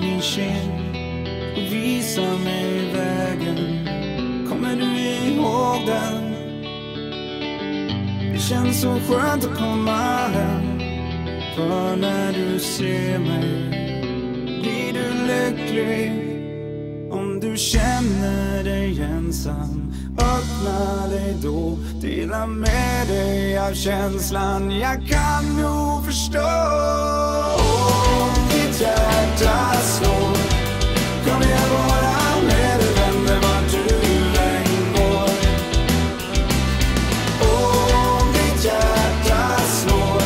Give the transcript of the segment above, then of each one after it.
min kind och visa mig vägen. Kommer du ihåg den? Det känns så skönt att komma hem. För när du ser mig blir du lycklig. Om du känner dig ensam, öppna dig då. Dela med dig av känslan. Jag kan nog förstå. Om ditt hjärta slår, kommer jag vara med dig, vänner, vart du än går. Om ditt hjärta slår,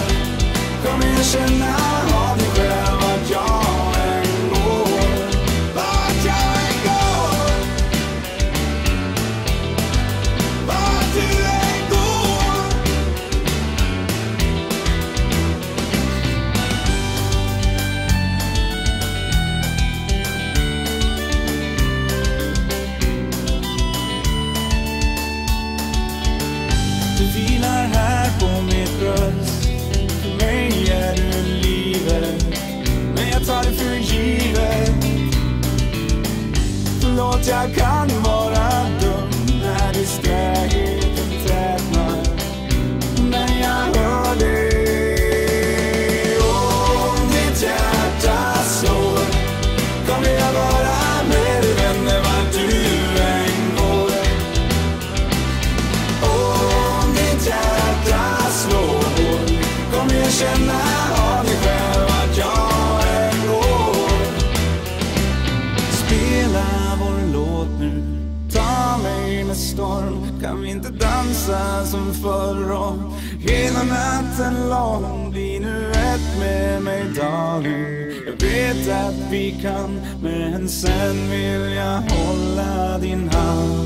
kommer jag känna av dig själv vart jag än går. Vart jag än går, vart du än går. Du vilar här på mitt bröst. För mig är du livet, men jag tar det för givet. Förlåt, jag kan vara dum när distraheter tätnar, men jag hör dig. Om ditt hjärta slår, kommer jag vara med dig, vänner, vart du än går. Om ditt hjärta slår, kommer jag känna av dig själv vart jag än går. Spela vår låt nu, ta mig med storm. Kan vi inte dansa som förr om hela natten lång? Bli nu ett med mig darling. Jag vet att vi kan, men sen vill jag hålla din hand.